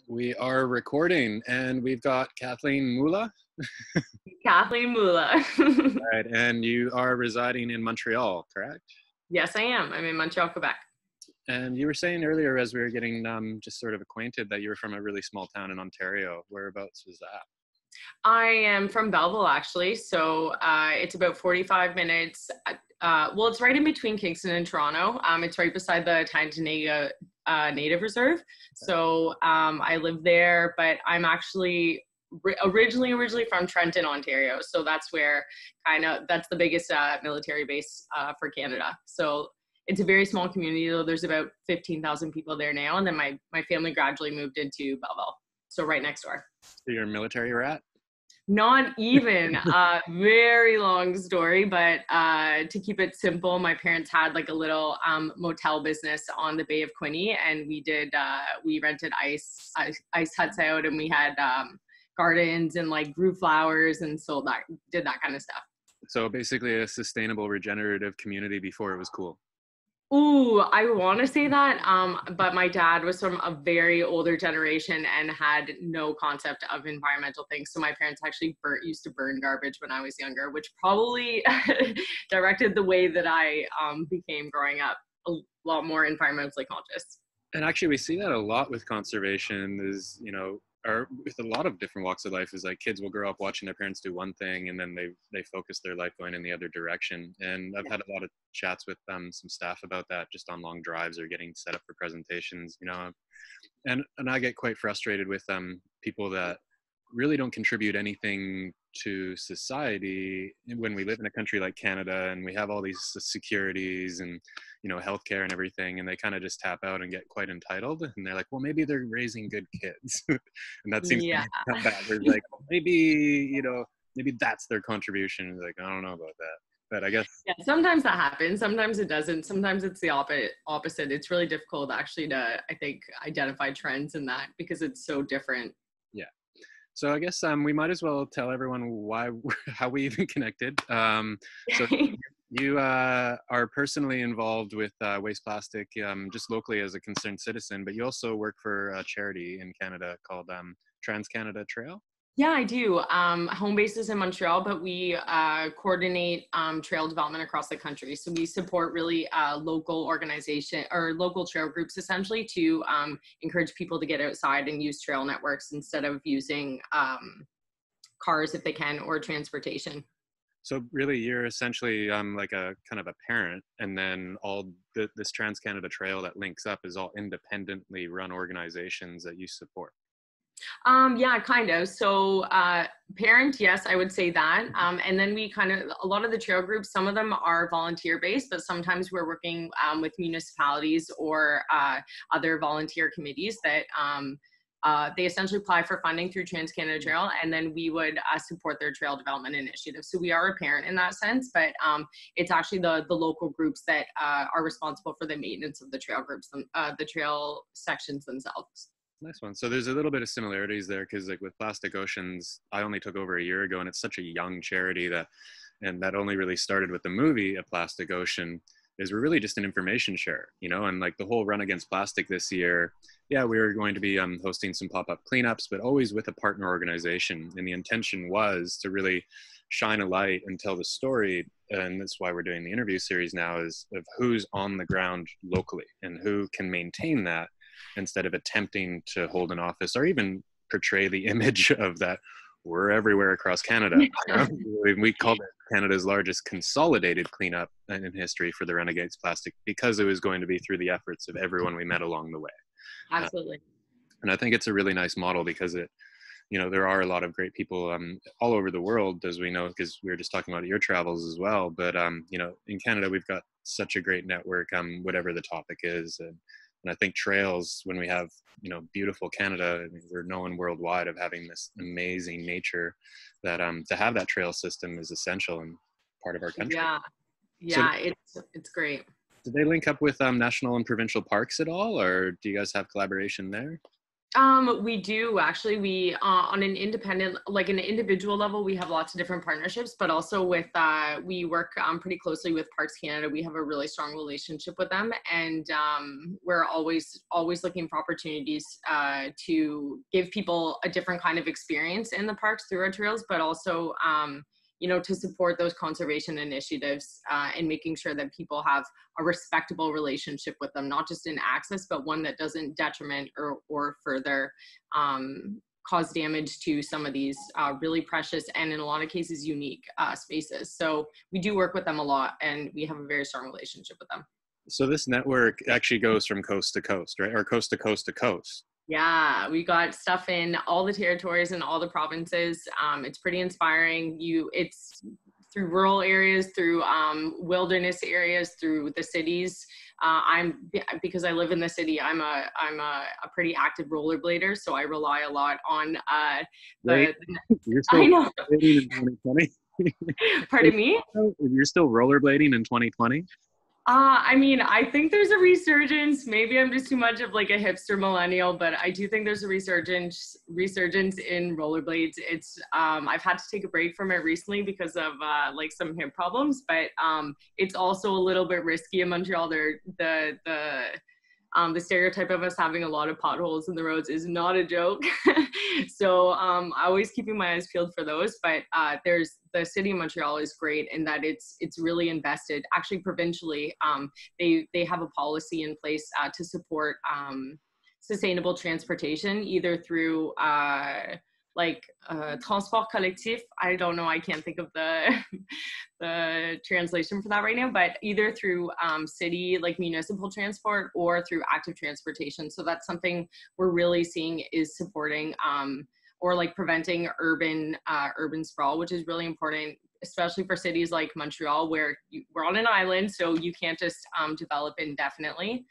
We are recording, and we've got Kathleen Mula, Kathleen Mulawka. right? And you are residing in Montreal, correct? Yes, I am. I'm in Montreal, Quebec. And you were saying earlier, as we were getting just sort of acquainted, that you were from a really small town in Ontario. Whereabouts was that? I am from Belleville, actually. So it's about 45 minutes. Well, it's right in between Kingston and Toronto. It's right beside the Tantanega Native Reserve. So I live there, but I'm actually originally from Trenton, Ontario. So that's where that's the biggest military base for Canada. So it's a very small community, though. There's about 15,000 people there now. And then my family gradually moved into Belleville. So right next door. So you're a military rat? Not even a very long story, but to keep it simple, my parents had like a little motel business on the Bay of Quinte, and we rented ice huts out, and we had gardens and like grew flowers and did that kind of stuff. So basically a sustainable regenerative community before it was cool. Ooh, I want to say that, but my dad was from a very older generation and had no concept of environmental things. So my parents actually used to burn garbage when I was younger, which probably directed the way that I became growing up a lot more environmentally conscious. And actually, we see that a lot with conservation is, or with a lot of different walks of life is like kids will grow up watching their parents do one thing and then they focus their life going in the other direction. And I've had a lot of chats with some staff about that just on long drives or getting set up for presentations, and I get quite frustrated with people that really don't contribute anything to society when we live in a country like Canada and we have all these securities and healthcare and everything, and they kind of just tap out and get quite entitled, and they're like, well, maybe they're raising good kids. And that seems to be not bad. They're like, well, maybe that's their contribution. Like, I don't know about that, but I guess sometimes that happens, sometimes it doesn't, sometimes it's the opposite. It's really difficult actually to, I think, identify trends in that because it's so different. Yeah. So I guess we might as well tell everyone how we even connected. So you are personally involved with waste plastic just locally as a concerned citizen, but you also work for a charity in Canada called TransCanada Trail. Yeah, I do. Home base is in Montreal, but we coordinate trail development across the country. So we support really local organization or local trail groups essentially to encourage people to get outside and use trail networks instead of using cars if they can, or transportation. So really you're essentially like a kind of a parent, and then this TransCanada Trail that links up is all independently run organizations that you support. Yeah, kind of. So parent, yes, I would say that. And then a lot of the trail groups, some of them are volunteer based, but sometimes we're working with municipalities or other volunteer committees that they essentially apply for funding through TransCanada Trail, and then we would support their trail development initiative. So we are a parent in that sense, but it's actually the local groups that are responsible for the maintenance of the trail groups, the trail sections themselves. Nice one. So there's a little bit of similarities there because like with Plastic Oceans, I only took over a year ago, and it's such a young charity that only really started with the movie A Plastic Ocean. Is we're really just an information share, and like the whole Run Against Plastic this year, yeah, we were going to be hosting some pop-up cleanups, but always with a partner organization. And the intention was to really shine a light and tell the story. And that's why we're doing the interview series now, is of who's on the ground locally and who can maintain that, instead of attempting to hold an office or even portray the image of that we're everywhere across Canada. We called it Canada's largest consolidated cleanup in history for the Run Against Plastic because it was going to be through the efforts of everyone we met along the way. Absolutely. And I think it's a really nice model because there are a lot of great people all over the world, as we know, because we were just talking about your travels as well. But, in Canada, we've got such a great network, whatever the topic is. And I think trails, when we have, beautiful Canada, we're known worldwide of having this amazing nature that to have that trail system is essential and part of our country. Yeah, so, it's great. Do they link up with national and provincial parks at all, or do you guys have collaboration there? We do actually. We on an independent, like an individual level, we have lots of different partnerships, but also with we work pretty closely with Parks Canada. We have a really strong relationship with them, and we're always looking for opportunities to give people a different kind of experience in the parks through our trails, but also to support those conservation initiatives and making sure that people have a respectable relationship with them, not just in access, but one that doesn't detriment or further cause damage to some of these really precious and in a lot of cases unique spaces. So we do work with them a lot, and we have a very strong relationship with them. So this network actually goes from coast to coast, right? Or coast to coast to coast. Yeah, we got stuff in all the territories and all the provinces. It's pretty inspiring. It's through rural areas, through wilderness areas, through the cities. Because I live in the city, I'm a pretty active rollerblader, so I rely a lot on Right. You're I still know. rollerblading in 2020. Pardon me? You're still rollerblading in 2020. I mean, I think there's a resurgence. Maybe I'm just too much of like a hipster millennial, but I do think there's a resurgence in rollerblades. It's I've had to take a break from it recently because of like some hip problems, but it's also a little bit risky in Montreal. The stereotype of us having a lot of potholes in the roads is not a joke. So I always keeping my eyes peeled for those. But there's the city of Montreal is great in that it's really invested. Actually, provincially, they have a policy in place to support sustainable transportation, either through transport collectif. I don't know. I can't think of the translation for that right now, but either through city, like municipal transport, or through active transportation. So that's something we're really seeing is supporting or like preventing urban sprawl, which is really important, especially for cities like Montreal, where we're on an island, so you can't just develop indefinitely.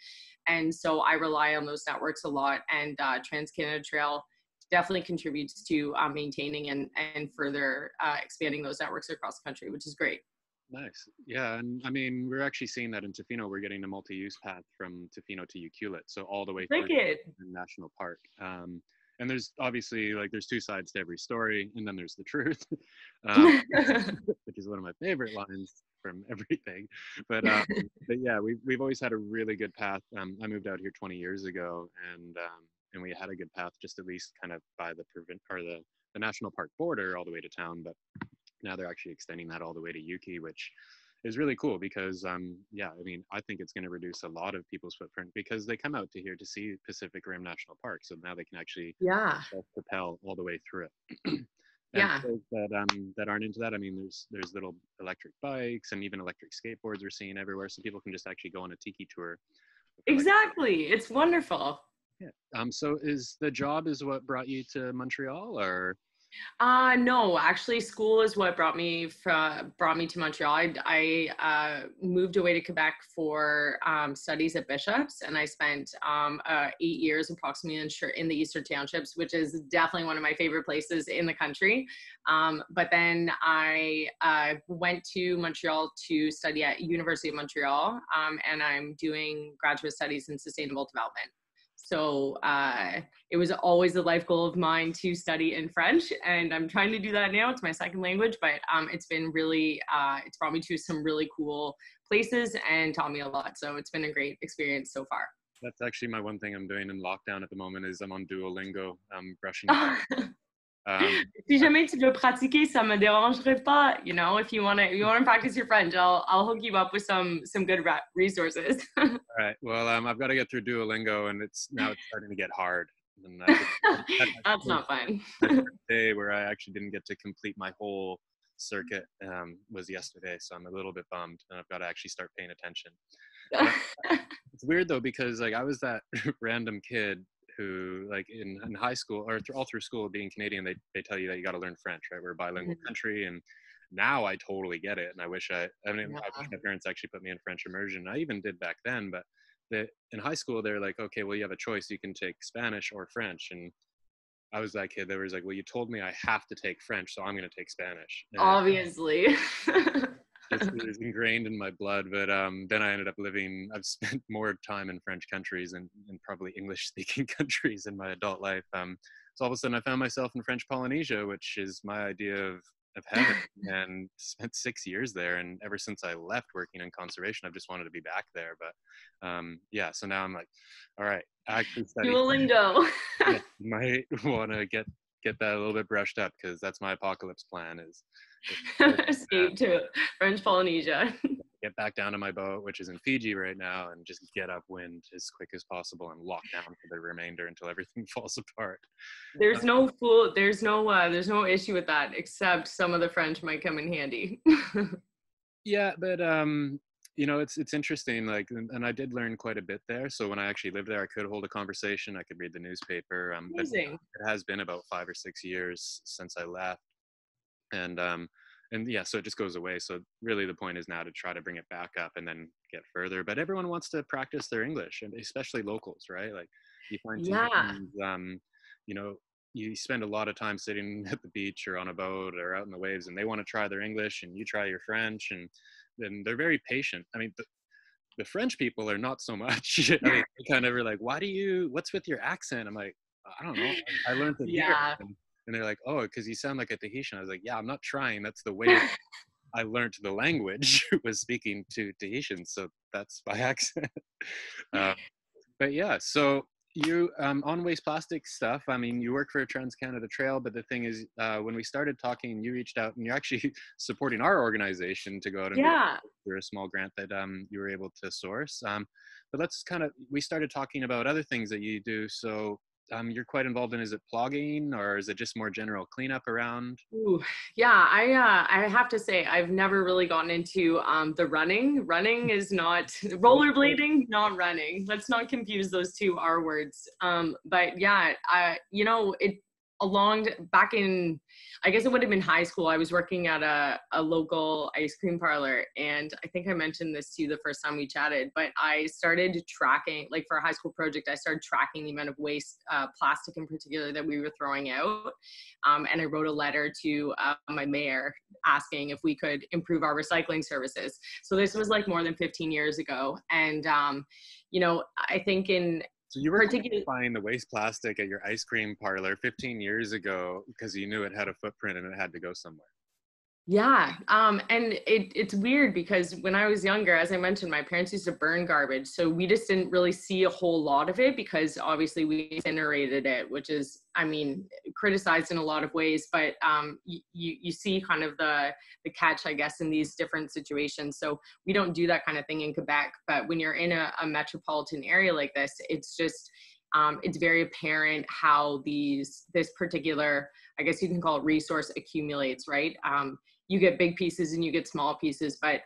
And so I rely on those networks a lot, and TransCanada Trail definitely contributes to maintaining and further expanding those networks across the country, which is great. Nice. Yeah. And I mean, we're actually seeing that in Tofino. We're getting a multi-use path from Tofino to Ucluelet. So all the way through the national park. And there's obviously there's two sides to every story, and then there's the truth, which is one of my favorite lines from everything. But yeah, we've always had a really good path. I moved out here 20 years ago, and we had a good path just at least kind of by the national park border all the way to town. But now they're actually extending that all the way to Yuki, which is really cool because yeah, I mean, I think it's going to reduce a lot of people's footprint because they come out to here to see Pacific Rim National Park, so now they can actually self-propel all the way through it. And yeah, for those that aren't into that, I mean, there's little electric bikes and even electric skateboards we're seeing everywhere, so people can just actually go on a tiki tour. Exactly, it's wonderful. Yeah. So is the job is what brought you to Montreal, or? No, actually, school is what brought me to Montreal. I moved away to Quebec for studies at Bishop's, and I spent 8 years approximately in the Eastern Townships, which is definitely one of my favorite places in the country. But then I went to Montreal to study at University of Montreal, and I'm doing graduate studies in sustainable development. So it was always a life goal of mine to study in French, and I'm trying to do that now. It's my second language, but it's been really, it's brought me to some really cool places and taught me a lot. So it's been a great experience so far. That's actually my one thing I'm doing in lockdown at the moment is I'm on Duolingo. I'm brushing. Si jamais tu veux pratiquer, ça me dérangerait pas. You know, if you want to practice your French, I'll hook you up with some good resources. All right. Well, I've got to get through Duolingo, and it's starting to get hard. And that's not fun. My first day where I actually didn't get to complete my whole circuit was yesterday, so I'm a little bit bummed, and I've got to actually start paying attention. It's weird though because I was that random kid who in high school or all through school being Canadian, they tell you that you got to learn French, right? We're a bilingual country, and now I totally get it. And I wish I wish my parents actually put me in French immersion. I even did back then, but in high school, they're like, okay, well, you have a choice. You can take Spanish or French. And I was that kid that was like, well, you told me I have to take French, so I'm going to take Spanish. And obviously. It was ingrained in my blood. But then I ended up I've spent more time in French countries and probably English speaking countries in my adult life. So all of a sudden I found myself in French Polynesia, which is my idea of heaven, and spent 6 years there. And ever since I left working in conservation, I've just wanted to be back there. But yeah, so now I'm like, all right, actually study. Duolingo. Yeah, might want to get that a little bit brushed up, because that's my apocalypse plan is Escape to French Polynesia. get back down to my boat, which is in Fiji right now, and just get upwind as quick as possible and lock down for the remainder until everything falls apart. There's no issue with that, except some of the French might come in handy. Yeah, but it's interesting, like, and I did learn quite a bit there. So when I actually lived there, I could hold a conversation, I could read the newspaper. Amazing. It has been about 5 or 6 years since I left, and yeah, so it just goes away. So really the point is now to try to bring it back up and then get further. But everyone wants to practice their English, and especially locals, right? Like you find you spend a lot of time sitting at the beach or on a boat or out in the waves, and they want to try their English and you try your French, and then they're very patient. I mean, the French people are not so much. I mean, they kind of are like, what's with your accent? I'm like, I don't know. I learned it here. And they're like, oh, because you sound like a Tahitian. I was like, yeah, I'm not trying. That's the way I learned the language was speaking to Tahitians. So that's my accent. But yeah, so you, on waste plastic stuff, I mean, you work for a TransCanada Trail, but the thing is, when we started talking, you reached out and you're actually supporting our organization to go out and do a small grant that you were able to source. But we started talking about other things that you do. So you're quite involved in, is it plogging, or is it just more general cleanup around? Ooh, yeah, I have to say I've never really gotten into the running. Running is not rollerblading, not running. Let's not confuse those two R words. But yeah, back in, I guess it would have been high school, I was working at a local ice cream parlor, and I think I mentioned this to you the first time we chatted, but I started tracking, like for a high school project, I started tracking the amount of waste, plastic in particular, that we were throwing out. And I wrote a letter to my mayor asking if we could improve our recycling services. So this was like more than 15 years ago. And, I think so you were buying the waste plastic at your ice cream parlor 15 years ago because you knew it had a footprint and it had to go somewhere. Yeah. And it's weird because when I was younger, as I mentioned, my parents used to burn garbage. So we just didn't really see a whole lot of it because obviously we incinerated it, which is, I mean, criticized in a lot of ways, but you see kind of the catch, I guess, in these different situations. So we don't do that kind of thing in Quebec, but when you're in a metropolitan area like this, it's just, it's very apparent how this particular, I guess you can call it, resource accumulates, right? You get big pieces and you get small pieces, but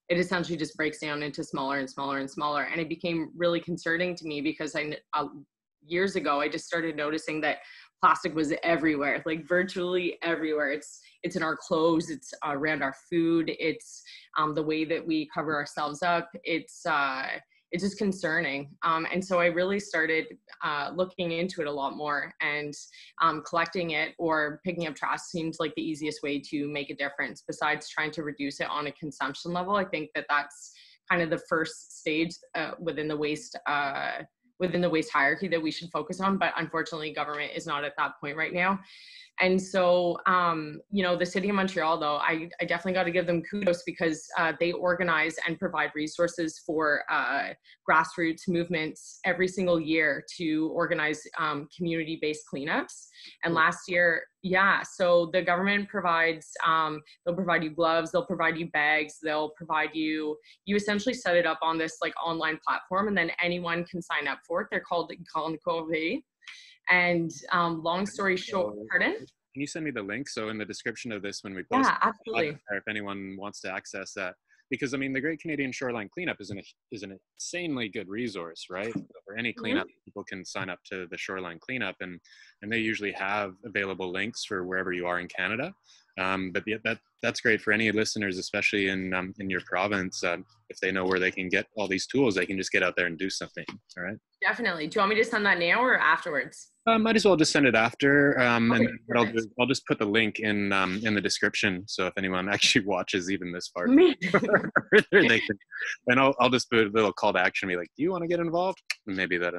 it essentially just breaks down into smaller and smaller and smaller. And it became really concerning to me because years ago, I just started noticing that plastic was everywhere, like virtually everywhere. It's in our clothes, it's around our food, it's the way that we cover ourselves up. It's just concerning. And so I really started looking into it a lot more, and collecting it or picking up trash seems like the easiest way to make a difference besides trying to reduce it on a consumption level. I think that's kind of the first stage within the waste hierarchy that we should focus on. But unfortunately, government is not at that point right now. And so, the city of Montreal, though, I definitely got to give them kudos because they organize and provide resources for grassroots movements every single year to organize community-based cleanups. And last year, so the government provides, they'll provide you gloves, they'll provide you bags, they'll provide you essentially set it up on this like online platform, and then anyone can sign up for it. They're called Corvée. And long story short, pardon? Can you send me the link? So in the description of this, when we post, absolutely. If anyone wants to access that, because I mean, the Great Canadian Shoreline Cleanup is an insanely good resource, right? For any cleanup, people can sign up to the Shoreline Cleanup, and they usually have available links for wherever you are in Canada. But yeah, that's great for any listeners, especially in your province. If they know where they can get all these tools, they can just get out there and do something. All right. Definitely. Do you want me to send that now or afterwards? Might as well just send it after, Okay, and what I'll do perfect. is I'll just put the link in the description. So if anyone actually watches even this far, Me. they can, and I'll just put a little call to action, be like, "Do you want to get involved?" And maybe that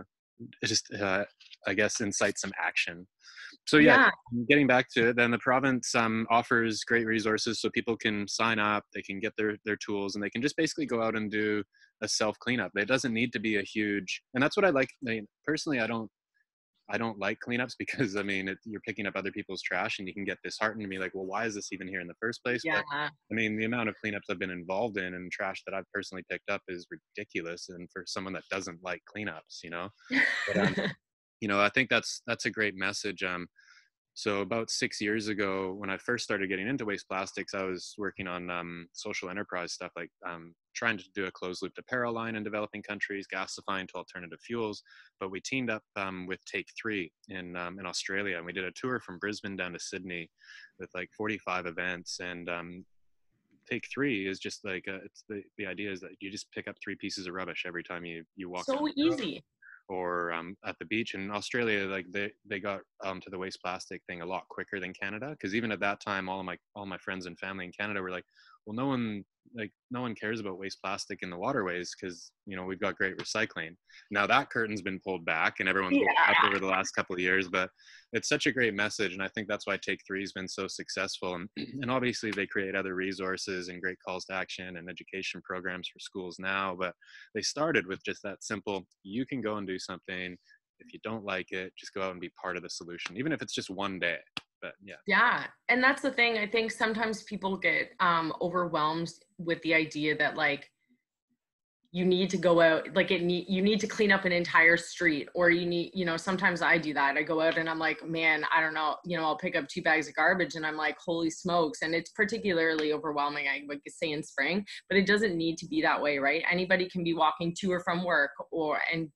just I guess incite some action. So yeah, Yeah. getting back to it, then the province offers great resources so people can sign up, they can get their tools, and they can just basically go out and do a self cleanup. It doesn't need to be a huge, and that's what I like. I mean, personally, I don't like cleanups because I mean you're picking up other people's trash and you can get disheartened and be like, well, why is this even here in the first place? Yeah. But I mean the amount of cleanups I've been involved in and trash that I've personally picked up is ridiculous. And for someone that doesn't like cleanups, but I think that's a great message. So about 6 years ago, when I first started getting into waste plastics, I was working on social enterprise stuff, like trying to do a closed loop apparel line in developing countries, gasifying to alternative fuels. But we teamed up with Take 3 in Australia, and we did a tour from Brisbane down to Sydney with like 45 events. And Take 3 is just like it's the idea is that you just pick up 3 pieces of rubbish every time you walk down So the road easy. or at the beach. In Australia, like they got to the waste plastic thing a lot quicker than Canada, because even at that time all my friends and family in Canada were like, well, no one cares about waste plastic in the waterways because we've got great recycling. Now that curtain's been pulled back and everyone's woken up Yeah. over the last couple of years, but it's such a great message, and I think that's why Take 3 has been so successful. And obviously they create other resources and great calls to action and education programs for schools now, but they started with just that simple, you can go and do something. If you don't like it, just go out and be part of the solution, even if it's just one day. But yeah. Yeah. And that's the thing. I think sometimes people get overwhelmed with the idea that like you need to go out, like you need to clean up an entire street, or you need, sometimes I do that. I go out and I'm like, man, I don't know, I'll pick up 2 bags of garbage and I'm like, holy smokes. And it's particularly overwhelming, I would say, in spring, but it doesn't need to be that way, right? Anybody can be walking to or from work and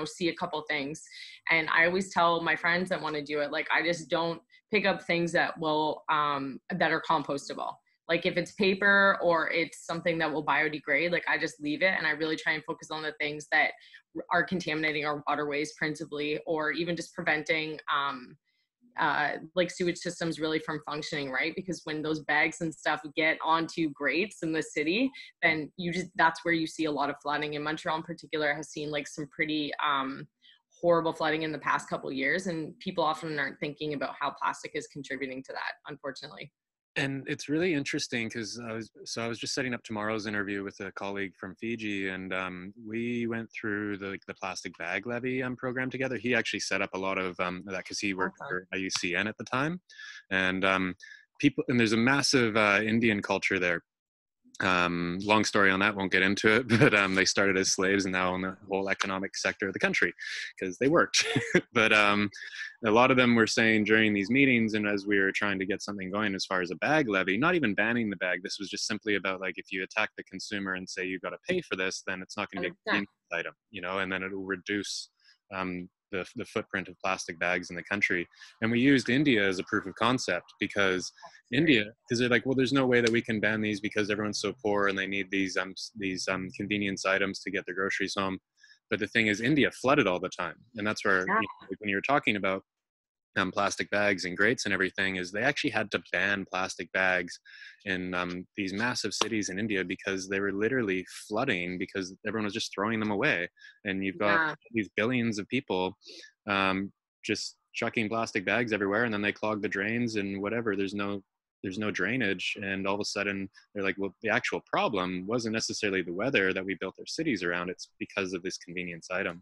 see a couple things. And I always tell my friends that want to do it, like, I just don't pick up things that will that are compostable. Like if it's paper or it's something that will biodegrade, like I just leave it, and I really try and focus on the things that are contaminating our waterways principally, or even just preventing like sewage systems really from functioning, right? Because when those bags and stuff get onto grates in the city, then that's where you see a lot of flooding. In Montreal in particular has seen like some pretty horrible flooding in the past couple of years, and people often aren't thinking about how plastic is contributing to that, unfortunately. And it's really interesting because I was just setting up tomorrow's interview with a colleague from Fiji, and we went through the plastic bag levee program together. He actually set up a lot of that because he worked for IUCN at the time, and there's a massive Indian culture there. Long story on that, won't get into it, but they started as slaves and now own the whole economic sector of the country because they worked. But a lot of them were saying during these meetings, and as we were trying to get something going as far as a bag levy, not even banning the bag, this was just simply about like, if you attack the consumer and say you've got to pay for this, then it's not going to be a convenience item, and then it'll reduce the footprint of plastic bags in the country. And we used India as a proof of concept because they're like, well, there's no way that we can ban these because everyone's so poor and they need these convenience items to get their groceries home. But the thing is, India flooded all the time, and that's where when you're talking about plastic bags and grates and everything, is they actually had to ban plastic bags in these massive cities in India because they were literally flooding because everyone was just throwing them away. And you've got these billions of people just chucking plastic bags everywhere, and then they clog the drains and whatever. There's no drainage, and all of a sudden they're like, well, the actual problem wasn't necessarily the weather that we built our cities around, it's because of this convenience item.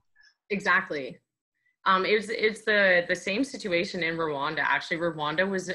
Exactly. It's the same situation in Rwanda. Actually, Rwanda was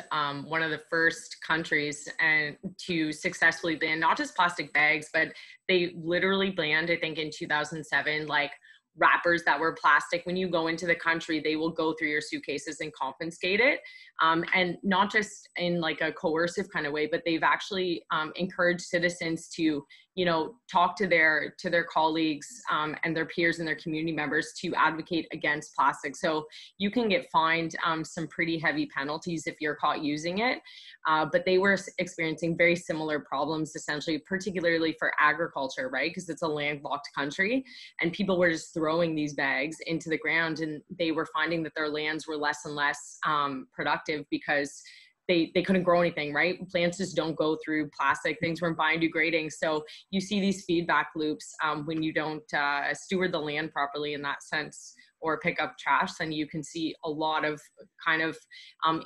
one of the first countries and to successfully ban not just plastic bags, but they literally banned, I think in 2007, like wrappers that were plastic. When you go into the country, they will go through your suitcases and confiscate it. And not just in like a coercive kind of way, but they've actually encouraged citizens to you know, talk to their colleagues and their peers and their community members to advocate against plastic. So you can get fined some pretty heavy penalties if you're caught using it. But they were experiencing very similar problems, essentially, particularly for agriculture, right? Because it's a landlocked country, and people were just throwing these bags into the ground, and they were finding that their lands were less and less productive because they couldn't grow anything, right? Plants just don't go through plastic. Things weren't biodegrading. So you see these feedback loops when you don't steward the land properly in that sense, or pick up trash, then you can see a lot of kind of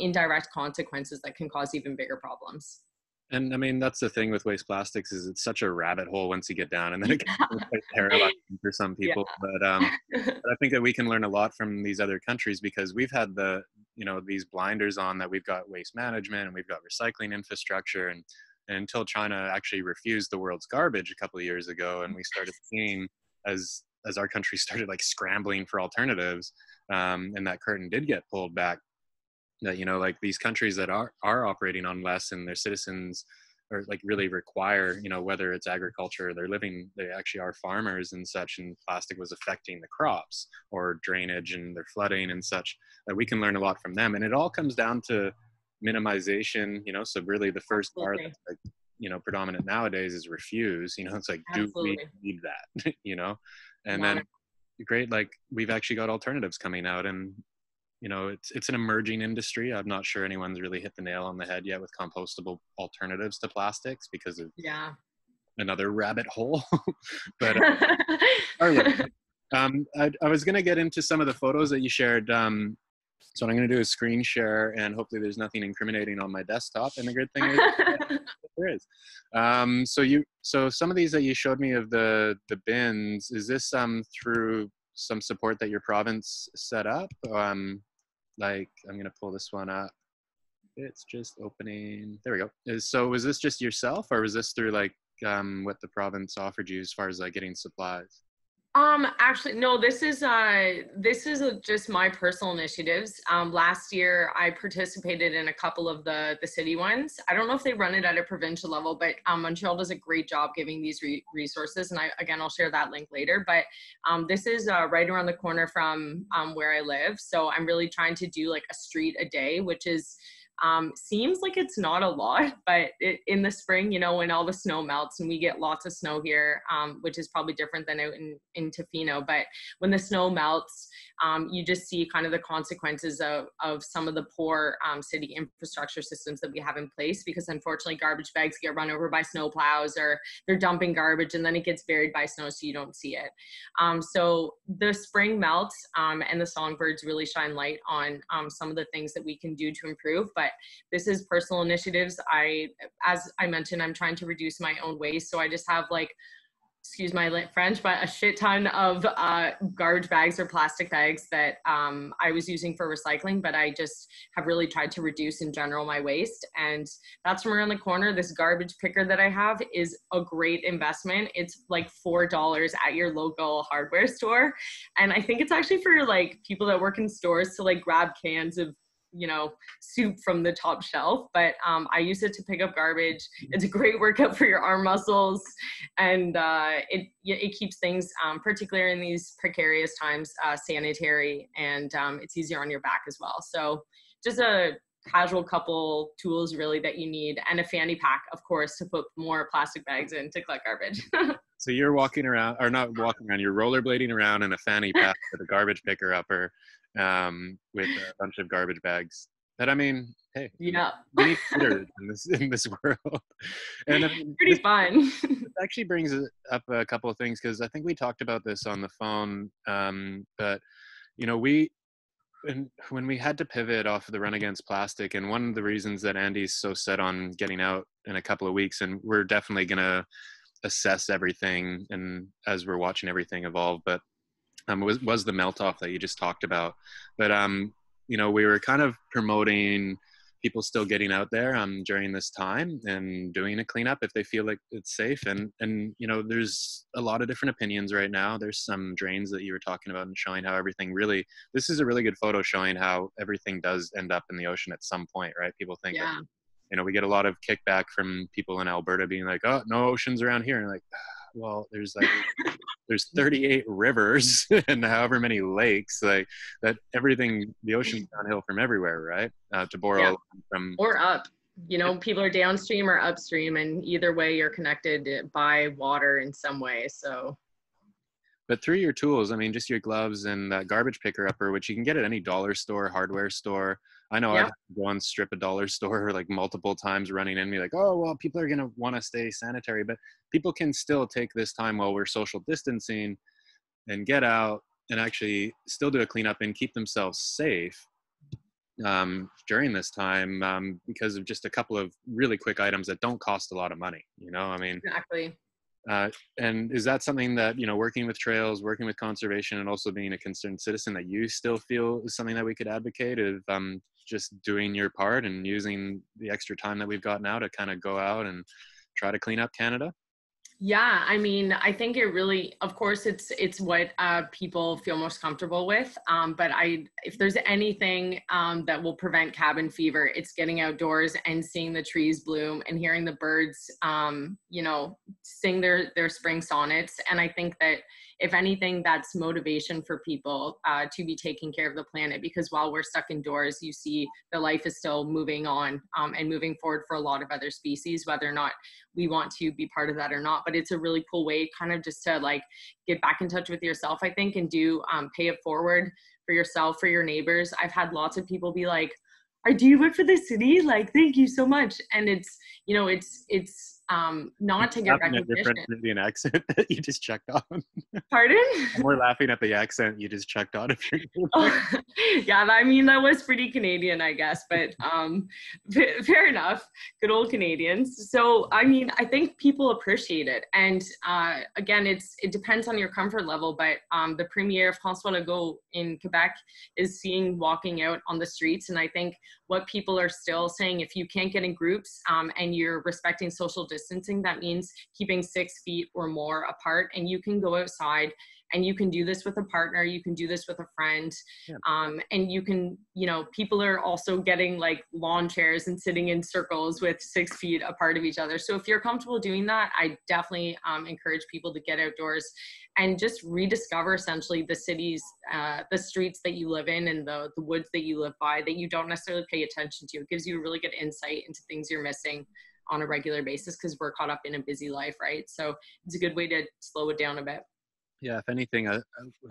indirect consequences that can cause even bigger problems. And I mean, that's the thing with waste plastics, is it's such a rabbit hole once you get down, and then it can be quite paralyzing for some people. Yeah. But I think that we can learn a lot from these other countries, because we've had these blinders on, that we've got waste management and we've got recycling infrastructure. And until China actually refused the world's garbage a couple of years ago, and we started seeing, as our country started like scrambling for alternatives, and that curtain did get pulled back, that, you know, like these countries that are operating on less, and their citizens are like really require, you know, whether it's agriculture, they actually are farmers and such, and plastic was affecting the crops or drainage and their flooding and such, that we can learn a lot from them. And it all comes down to minimization, you know. So really the first part that's like, you know, predominant nowadays is refuse. You know, it's like, do we need that? You know, and then great, like we've actually got alternatives coming out, and you know, it's an emerging industry. I'm not sure anyone's really hit the nail on the head yet with compostable alternatives to plastics, because of another rabbit hole. But I was going to get into some of the photos that you shared. So what I'm going to do is screen share, and hopefully there's nothing incriminating on my desktop. And the good thing is there is. So some of these that you showed me of the bins, is this through some support that your province set up? Like, I'm going to pull this one up. It's just opening. There we go. So was this just yourself, or was this through like what the province offered you as far as like getting supplies? Actually, no, this is just my personal initiatives. Last year I participated in a couple of the city ones. I don't know if they run it at a provincial level, but Montreal does a great job giving these resources. And I'll share that link later, but this is right around the corner from where I live. So I'm really trying to do like a street a day, which is seems like it's not a lot, but in the spring, you know, when all the snow melts, and we get lots of snow here, which is probably different than out in Tofino, but when the snow melts, you just see kind of the consequences of some of the poor city infrastructure systems that we have in place, because unfortunately garbage bags get run over by snow plows, or they're dumping garbage and then it gets buried by snow, so you don't see it. So the spring melts, and the songbirds really shine light on some of the things that we can do to improve. But this is personal initiatives. As I mentioned, I'm trying to reduce my own waste. So I just have like, excuse my French, but a shit ton of garbage bags or plastic bags that I was using for recycling, but I just have really tried to reduce in general my waste. And that's from around the corner. This garbage picker that I have is a great investment. It's like $4 at your local hardware store. And I think it's actually for like people that work in stores to like grab cans of, you know, soup from the top shelf, but I use it to pick up garbage. It's a great workout for your arm muscles, and it keeps things, particularly in these precarious times, sanitary, and it's easier on your back as well. So just a casual couple tools really that you need, and a fanny pack, of course, to put more plastic bags in to collect garbage. So you're walking around, or not walking around, you're rollerblading around in a fanny pack with a garbage picker upper, with a bunch of garbage bags. But I mean, hey, yeah, we need leaders in this world. And I mean, pretty fun. This actually brings up a couple of things, because I think we talked about this on the phone. But you know, when we had to pivot off of the run against plastic, and one of the reasons that Andy's so set on getting out in a couple of weeks, and we're definitely gonna assess everything, and as we're watching everything evolve, but was the melt off that you just talked about. But you know, we were kind of promoting people still getting out there during this time and doing a cleanup if they feel like it's safe. And you know, there's a lot of different opinions right now. There's some drains that you were talking about and showing how everything really, this is a really good photo showing how everything does end up in the ocean at some point, right? People think that we get a lot of kickback from people in Alberta being like, oh, no oceans around here. And like, well, there's 38 rivers and however many lakes, like that, everything, the ocean's downhill from everywhere, right? To borrow from, or up, people are downstream or upstream, and either way you're connected by water in some way. So but through your tools, I mean, just your gloves and that garbage picker upper, which you can get at any dollar store, hardware store. I know I've had to go and strip a dollar store like multiple times running in, be like, oh, well, people are going to want to stay sanitary, but people can still take this time while we're social distancing and get out and actually still do a cleanup and keep themselves safe during this time, because of just a couple of really quick items that don't cost a lot of money. I mean, exactly. And is that something that, working with trails, working with conservation, and also being a concerned citizen, that you still feel is something that we could advocate, of just doing your part and using the extra time that we've got now to kind of go out and try to clean up Canada? Yeah, I mean, I think it really, of course, it's what people feel most comfortable with. But if there's anything that will prevent cabin fever, it's getting outdoors and seeing the trees bloom and hearing the birds, sing their spring sonnets. And I think that if anything, that's motivation for people to be taking care of the planet, because while we're stuck indoors, you see the life is still moving on and moving forward for a lot of other species, whether or not we want to be part of that or not. But it's a really cool way kind of just to like get back in touch with yourself, I think, and do pay it forward for yourself, for your neighbors. I've had lots of people be like, do you work for the city? Like, thank you so much. And it's not to get recognition. Different Canadian accent that you just checked on. Pardon? We're laughing at the accent you just checked on. If you're yeah, I mean, that was pretty Canadian, I guess, but fair enough. Good old Canadians. So, I mean, I think people appreciate it. And again, it depends on your comfort level, but the premier of François Legault in Quebec is seen walking out on the streets. And I think what people are still saying, if you can't get in groups and you're respecting social distancing, that means keeping 6 feet or more apart, and you can go outside and you can do this with a partner, you can do this with a friend, and you can, people are also getting like lawn chairs and sitting in circles with 6 feet apart of each other. So if you're comfortable doing that, I definitely encourage people to get outdoors and just rediscover essentially the cities, the streets that you live in and the woods that you live by that you don't necessarily pay attention to. It gives you a really good insight into things you're missing on a regular basis because we're caught up in a busy life, right? So it's a good way to slow it down a bit. Yeah, if anything, I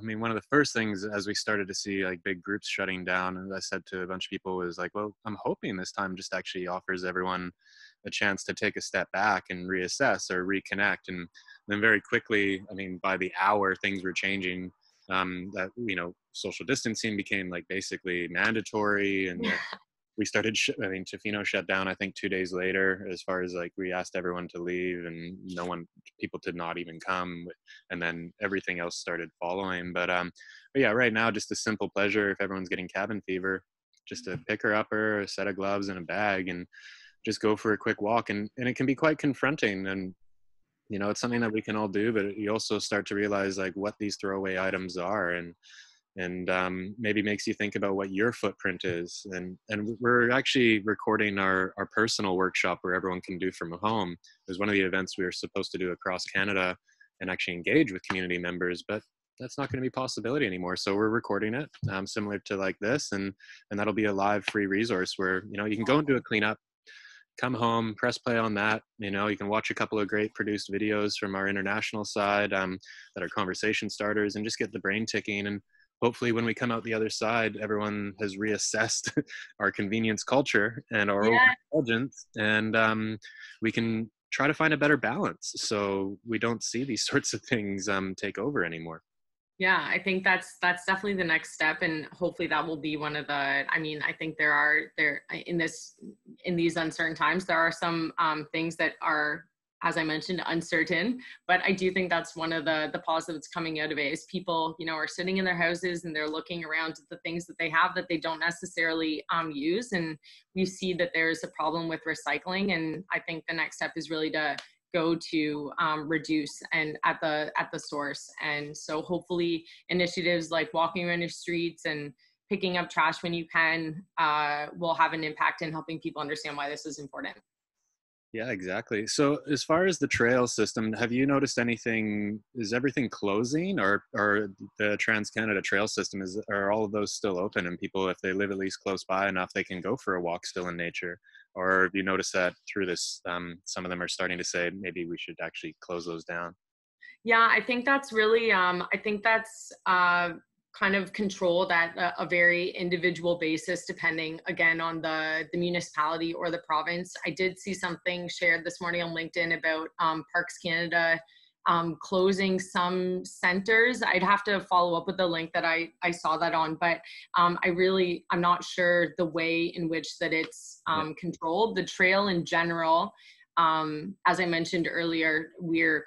mean, one of the first things as we started to see like big groups shutting down, and I said to a bunch of people, was like, well, I'm hoping this time just actually offers everyone a chance to take a step back and reassess or reconnect. And then very quickly, I mean, by the hour, things were changing. That, social distancing became like basically mandatory, and we started, Tofino shut down, I think 2 days later, as far as like, we asked everyone to leave and people did not even come. And then everything else started following. But yeah, right now, just a simple pleasure. If everyone's getting cabin fever, just to pick her up, a set of gloves and a bag, and just go for a quick walk. And it can be quite confronting. And, it's something that we can all do, but you also start to realize like what these throwaway items are. And maybe makes you think about what your footprint is. And we're actually recording our personal workshop where everyone can do from home. It was one of the events we were supposed to do across Canada and actually engage with community members, but that's not going to be a possibility anymore. So we're recording it similar to like this, and that'll be a live free resource where, you can go and do a cleanup, come home, press play on that. You can watch a couple of great produced videos from our international side that are conversation starters, and just get the brain ticking. And hopefully when we come out the other side, everyone has reassessed our convenience culture and our overindulgence, and we can try to find a better balance so we don't see these sorts of things take over anymore. Yeah, I think that's definitely the next step, and hopefully that will be one of the. I mean, I think there in these uncertain times, there are some things that are, as I mentioned, uncertain, but I do think that's one of the positives coming out of it is people, are sitting in their houses and they're looking around at the things that they have that they don't necessarily use. And we see that there's a problem with recycling. And I think the next step is really to go to reduce and at the source. And so hopefully initiatives like walking around your streets and picking up trash when you can will have an impact in helping people understand why this is important. Yeah, exactly. So as far as the trail system, have you noticed anything, is everything closing, or the TransCanada trail system, are all of those still open, and people, if they live at least close by enough, they can go for a walk still in nature? Or have you noticed that through this, some of them are starting to say maybe we should actually close those down? Yeah, I think that's really, I think that's kind of controlled at a very individual basis, depending again on the municipality or the province. I did see something shared this morning on LinkedIn about Parks Canada closing some centers. I'd have to follow up with the link that I saw that on, but I'm not sure the way in which that it's controlled. The trail in general, as I mentioned earlier, we're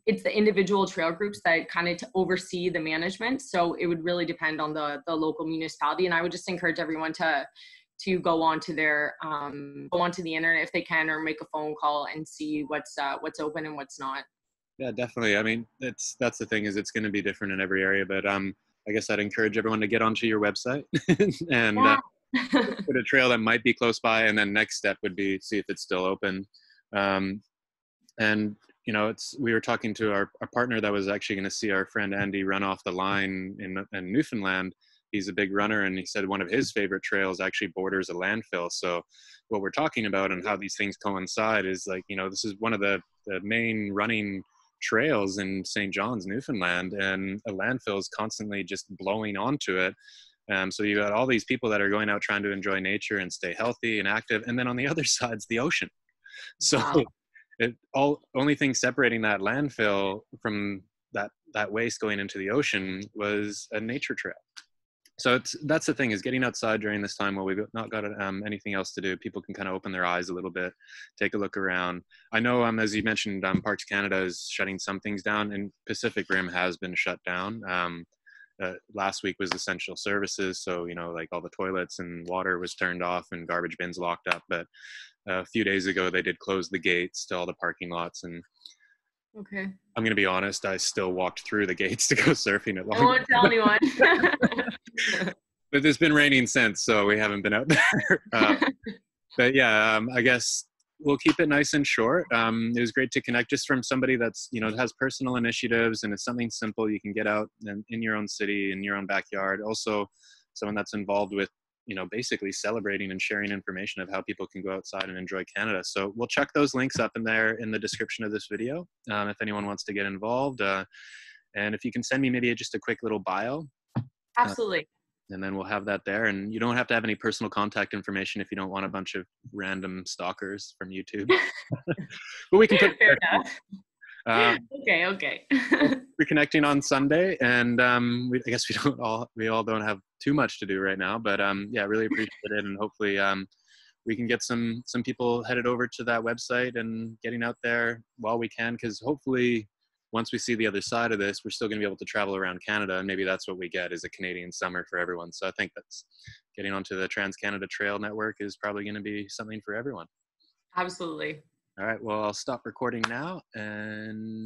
it's the individual trail groups that kind of oversee the management. So it would really depend on the local municipality. And I would just encourage everyone to go onto their go onto the internet if they can, or make a phone call and see what's open and what's not. Yeah, definitely. I mean, that's the thing, is it's going to be different in every area, but I guess I'd encourage everyone to get onto your website and put a trail that might be close by, and then next step would be see if it's still open. And you know, we were talking to our partner that was actually going to see our friend Andy run off the line in Newfoundland. He's a big runner, and he said one of his favorite trails actually borders a landfill. So what we're talking about and how these things coincide is, like, you know, this is one of the main running trails in St. John's, Newfoundland, and a landfill is constantly just blowing onto it. So you got all these people that are going out trying to enjoy nature and stay healthy and active, and then on the other side's the ocean. So Wow. only thing separating that landfill from that waste going into the ocean was a nature trail. So that's the thing, is getting outside during this time while we've not got anything else to do. People can kind of open their eyes a little bit, take a look around. I know, as you mentioned, Parks Canada is shutting some things down, and Pacific Rim has been shut down. Last week was essential services, so, you know, like all the toilets and water was turned off and garbage bins locked up. But a few days ago, they did close the gates to all the parking lots, and Okay. I'm going to be honest, I still walked through the gates to go surfing at I won't tell anyone. But it's been raining since, so we haven't been out there. But yeah, I guess we'll keep it nice and short. It was great to connect just from somebody that's, you know, has personal initiatives, and it's something simple you can get out in your own city, in your own backyard. Also, someone that's involved with, you know, basically celebrating and sharing information of how people can go outside and enjoy Canada. So we'll chuck those links up in there in the description of this video, if anyone wants to get involved. And if you can send me maybe just a quick little bio. Absolutely. And then we'll have that there. And you don't have to have any personal contact information if you don't want a bunch of random stalkers from YouTube. But we can put Fair enough. Okay. We're connecting on Sunday, and I guess we all don't have too much to do right now, but yeah, really appreciate it, and hopefully we can get some people headed over to that website and getting out there while we can, because hopefully once we see the other side of this, we're still going to be able to travel around Canada, and maybe that's what we get, is a Canadian summer for everyone. So I think that's getting onto the TransCanada Trail Network is probably going to be something for everyone. Absolutely. All right, well, I'll stop recording now, and